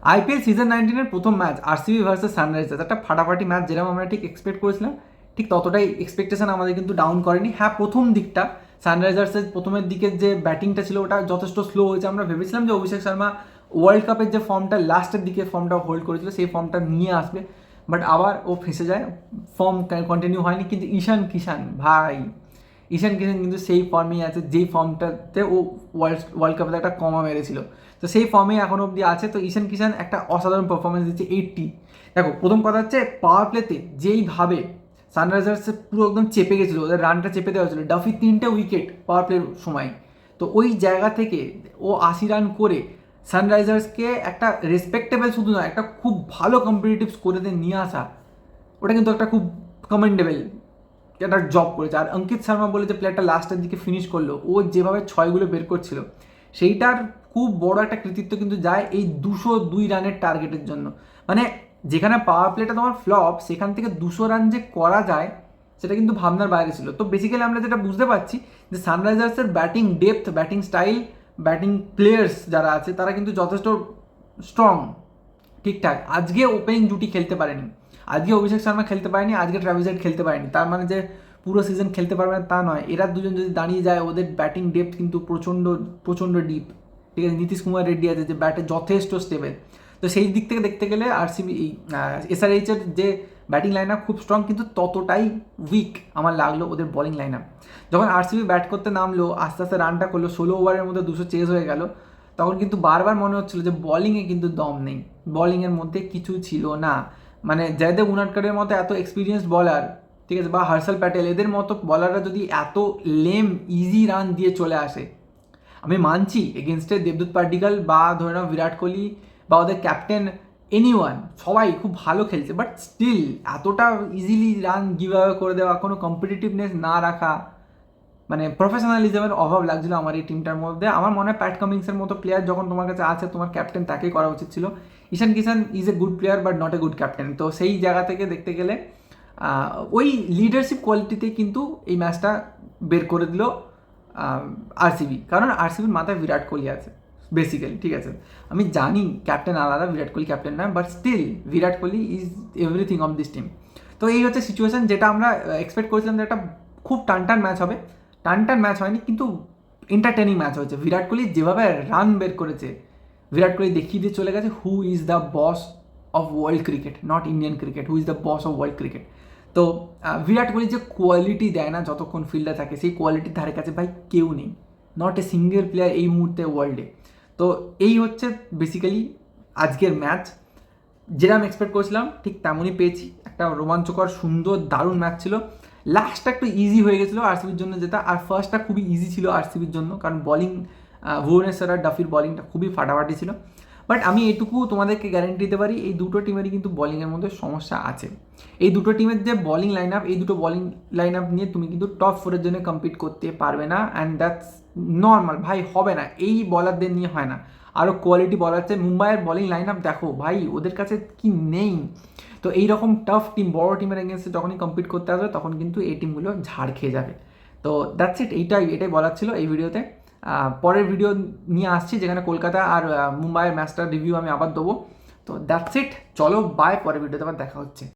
IPL season 19-এর প্রথম match RCB versus Sunrisers, একটা ফাটাফাটি ম্যাচ যেরকম আমরা ঠিক এক্সপেক্ট করেছিলাম, ঠিক ততটাই এক্সপেকটেশন আমাদের কিন্তু ডাউন করেনি। হ্যাঁ, প্রথম দিকটা সানরাইজার্সের প্রথমের দিকের যে ব্যাটিংটা ছিল ওটা যথেষ্ট স্লো হয়েছে। আমরা ভেবেছিলাম যে অভিষেক শর্মা ওয়ার্ল্ড কাপের যে ফর্মটা লাস্টের দিকে ফর্মটা হোল্ড করেছিল সেই ফর্মটা নিয়ে আসবে, বাট আবার ও ফেঁসে যায়, ফর্ম কন্টিনিউ হয়নি। কিন্তু ঈশান কিষান ভাই, ঈশান কিষান কিন্তু সেই ফর্মেই আছে যেই ফর্মটাতে ও ওয়ার্ল্ড কাপে একটা কমা মেরেছিল, তো সেই ফর্মেই এখনও অবধি আছে। তো ঈশান কিষান একটা অসাধারণ পারফরমেন্স দিচ্ছে 80। দেখো, প্রথম কথা হচ্ছে পাওয়ার প্লেতে যেইভাবে সানরাইজার্স পুরো একদম চেপে গেছিলো, ওদের রানটা চেপে দেওয়া হয়েছিল, ডাফি 3টে উইকেট পাওয়ার প্লের সময়। তো ওই জায়গা থেকে ও 80 রান করে সানরাইজার্সকে একটা রেসপেক্টেবল, শুধু নয়, একটা খুব ভালো কম্পিটিটিভ স্কোরেতে নিয়ে আসা, ওটা কিন্তু একটা খুব কমেন্ডেবল একটা জব করেছে। আর অঙ্কিত শর্মা বলে যে প্লেয়ারটা লাস্টের দিকে ফিনিশ করলো, ও যেভাবে ছয়গুলো বের করছিল, সেইটার খুব বড় একটা কৃতিত্ব কিন্তু যায় এই 202 রানের টার্গেটের জন্য। মানে যেখানে পাওয়ার প্লেটা তোমার ফ্লপ, সেখান থেকে 200 রান যে করা যায় সেটা কিন্তু ভাবনার বাইরে ছিল। তো বেসিক্যালি আমরা যেটা বুঝতে পারছি যে সানরাইজার্সের batting depth, batting style, batting players যারা আছে তারা কিন্তু যথেষ্ট স্ট্রং, ঠিকঠাক। আজকে ওপেনিং জুটি খেলতে পারেনি, আজকে অভিষেক শর্মা খেলতে পারেনি, আজকে ট্রাভিস হেড খেলতে পারেনি, তার মানে যে পুরো সিজন খেলতে পারবে না তা নয়। এরা দুজন যদি দাঁড়িয়ে যায়, ওদের ব্যাটিং ডেপথ কিন্তু প্রচণ্ড প্রচণ্ড ডিপ, ঠিক আছে। নীতিশ কুমার রেড্ডি আছে যে ব্যাটে যথেষ্ট স্টেবল। তো সেই দিক থেকে দেখতে গেলে আরসিবি এসআরএইচের যে ব্যাটিং লাইন আপ খুব স্ট্রং, কিন্তু ততটাই উইক আমার লাগলো ওদের বোলিং লাইন আপ। যখন আরসিবি ব্যাট করতে নামলো, আস্তে আস্তে রানটা করলো, 16 ওভারের মধ্যে 200 চেজ হয়ে গেল, তখন কিন্তু বারবার মনে হচ্ছিলো যে বোলিংয়ে কিন্তু দম নেই, বোলিংয়ের মধ্যে কিছু ছিল না। মানে জয়দেব উনাডকটের মতো এত এক্সপিরিয়েন্সড বলার, ঠিক আছে, বা হর্ষল প্যাটেল, এদের মতো বলাররা যদি এত লেম ইজি রান দিয়ে চলে আসে, আমি মানছি এগেনস্টে দেবদূত পাডিক্কাল বা ধরে নাও বিরাট কোহলি বা ওদের ক্যাপ্টেন এনিওয়ান সবাই খুব ভালো খেলছে, বাট স্টিল এতটা ইজিলি রান গিভ অ্যাওয়ে করে দেওয়া, কোনো কম্পিটিটিভনেস না রাখা, মানে প্রফেশনালিজমের অভাব লাগছিল আমার এই টিমটার মধ্যে। আমার মনে হয় প্যাট কামিংসের মতো প্লেয়ার যখন তোমার কাছে আছে, তোমার ক্যাপ্টেন তাকেই করা উচিত ছিল। Ishan Kishan is a good player but not a good captain. তো সেই জায়গা থেকে দেখতে গেলে ওই লিডারশিপ কোয়ালিটিতে কিন্তু এই ম্যাচটা বের করে দিল আরসিবি, কারণ আরসিবির মাথায় বিরাট কোহলি আছে বেসিক্যালি, ঠিক আছে। আমি জানি ক্যাপ্টেন আলাদা, বিরাট কোহলি ক্যাপ্টেন নয়, but still Virat Kohli is everything of this team. তো এই হচ্ছে সিচুয়েশন, যেটা আমরা এক্সপেক্ট করেছিলাম যে একটা খুব টান ম্যাচ হবে। টান ম্যাচ হয়নি, কিন্তু এন্টারটেনিং ম্যাচ হয়েছে। বিরাট কোহলি যেভাবে রান বের করেছে, বিরাট কোহলি দেখিয়ে দিয়ে চলে গেছে who is the boss of world cricket, not Indian cricket, who is the boss of world cricket. তো বিরাট কোহলি যে কোয়ালিটি দেয় না যতক্ষণ ফিল্ডে থাকে, সেই কোয়ালিটির ধারে কাছে ভাই কেউ নেই, নট এ সিঙ্গেল প্লেয়ার এই মুহূর্তে ওয়ার্ল্ডে। তো এই হচ্ছে বেসিক্যালি আজকের ম্যাচ, যেরকম এক্সপেক্ট করেছিলাম ঠিক তেমনই পেয়েছি। একটা রোমাঞ্চকর, সুন্দর, দারুণ ম্যাচ ছিল। লাস্টটা একটু ইজি হয়ে গেছিলো আরসিবির জন্য যেটা, আর ফার্স্টটা খুবই ইজি ছিল আরসিবির জন্য, কারণ বলিং ভুবনেশ্বর আর ডাফির বলিংটা খুবই ফাটাফাটি ছিল। বাট আমি এটুকু তোমাদেরকে গ্যারেন্টি দিতে পারি, এই দুটো টিমেরই কিন্তু বলিংয়ের মধ্যে সমস্যা আছে। এই দুটো টিমের যে বলিং লাইন আপ, এই দুটো বলিং লাইন আপ নিয়ে তুমি কিন্তু টপ 4-এর জন্য কম্পিট করতে পারবে না, অ্যান্ড দ্যাটস নর্মাল ভাই, হবে না, এই বলারদের নিয়ে হয় না। আরও কোয়ালিটি বলার আছে। মুম্বাইয়ের বলিং লাইন আপ দেখো ভাই, ওদের কাছে কি নেই। তো এইরকম টাফ টিম, বড় টিমের এগেনস্টে যখনই কম্পিট করতে আসবে, তখন কিন্তু এই টিমগুলো ঝাড় খেয়ে যাবে। তো দ্যাটস ইট, এটাই বলার ছিল এই ভিডিওতে। পরের ভিডিও নিয়ে আসছি, যেখানে কলকাতা আর মুম্বাইয়ের ম্যাচটার রিভিউ আমি আবার দেবো। তো দ্যাটস ইট, চলো বাই, পরের ভিডিওতে আবার দেখা হচ্ছে।